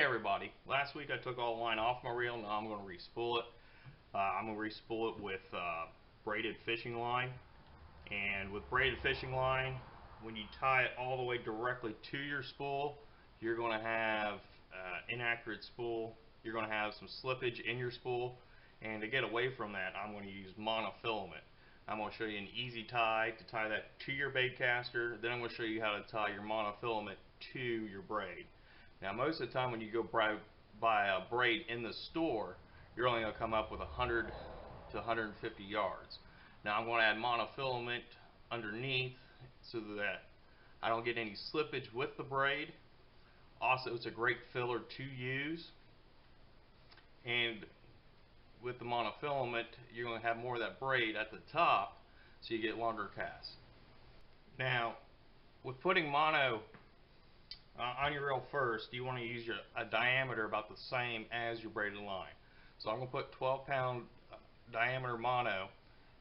everybody, last week I took all the line off my reel. Now I'm going to respool it. I'm going to respool it with braided fishing line. And with braided fishing line, when you tie it all the way directly to your spool, you're going to have inaccurate spool. You're going to have some slippage in your spool. And to get away from that, I'm going to use monofilament. I'm going to show you an easy tie to tie that to your baitcaster. Then I'm going to show you how to tie your monofilament to your braid. Now, most of the time when you go buy a braid in the store, you're only going to come up with 100 to 150 yards. Now, I'm going to add monofilament underneath so that I don't get any slippage with the braid. Also, it's a great filler to use. And with the monofilament, you're going to have more of that braid at the top, so you get longer casts. Now, with putting mono on your reel first, you want to use a diameter about the same as your braided line. So I'm going to put 12-pound diameter mono,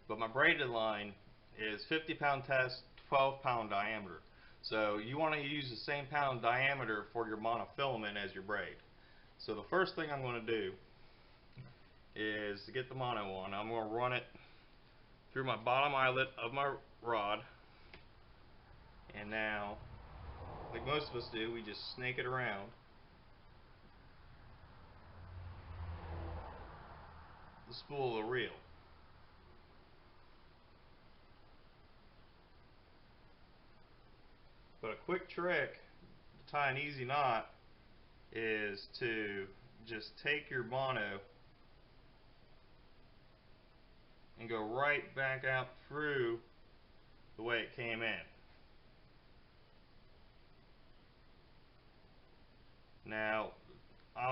but my braided line is 50-pound test, 12-pound diameter. So you want to use the same pound diameter for your monofilament as your braid. So the first thing I'm going to do is to get the mono on. I'm going to run it through my bottom eyelet of my rod, and now, like most of us do, we just snake it around the spool of the reel. But a quick trick to tie an easy knot is to just take your mono and go right back out through the way it came in. Now,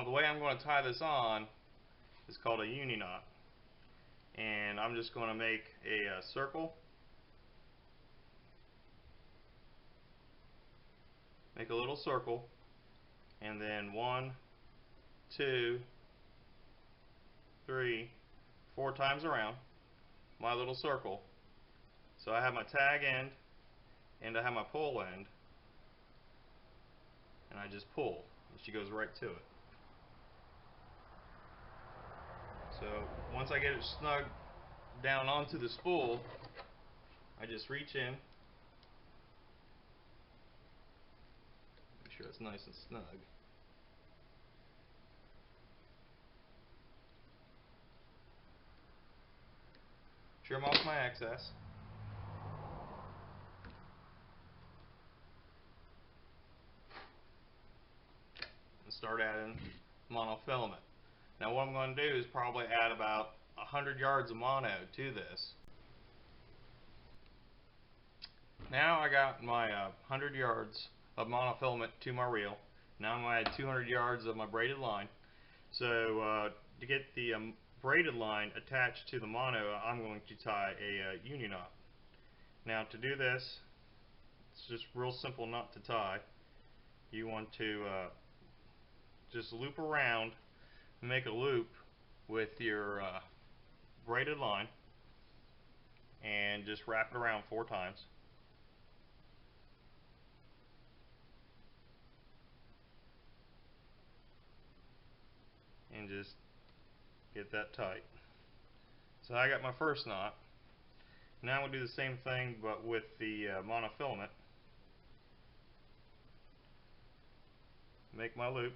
the way I'm going to tie this on is called a uni knot, and I'm just going to make a circle, make a little circle, and then 1, 2, 3, 4 times around my little circle. So I have my tag end and I have my pull end, and I just pull, and she goes right to it. So once I get it snug down onto the spool, I just reach in, make sure it's nice and snug. Trim off my excess. And start adding monofilament. Now what I'm going to do is probably add about 100 yards of mono to this. Now I got my 100 yards of monofilament to my reel. Now I'm going to add 200 yards of my braided line. So to get the braided line attached to the mono, I'm going to tie a uni knot. Now to do this, it's just real simple knot to tie. You want to just loop around, make a loop with your braided line, and just wrap it around 4 times. And just get that tight. So I got my first knot. Now we'll do the same thing but with the monofilament. Make my loop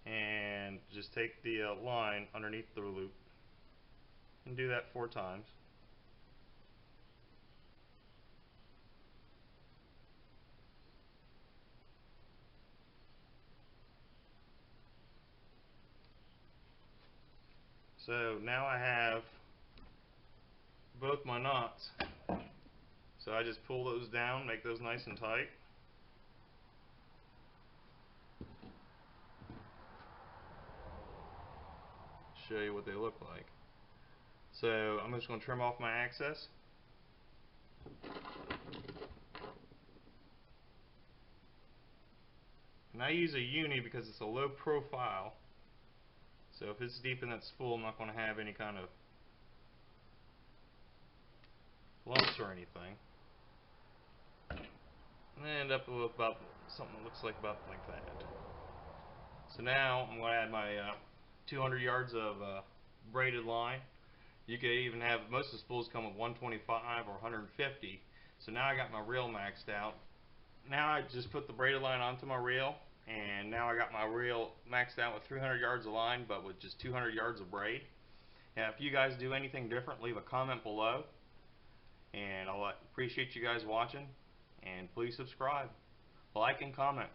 and just take the line underneath the loop and do that 4 times. So now I have both my knots. So I just pull those down, make those nice and tight. Show you what they look like. So I'm just going to trim off my excess. And I use a uni because it's a low profile. So if it's deep in that spool, I'm not going to have any kind of lumps or anything. And I end up with about something that looks like about like that. So now I'm going to add my 200 yards of braided line. You could even have, most of the spools come with 125 or 150. So now I got my reel maxed out. Now I just put the braided line onto my reel, and now I got my reel maxed out with 300 yards of line, but with just 200 yards of braid. Now if you guys do anything different, leave a comment below, and I'll appreciate you guys watching, and please subscribe, like, and comment.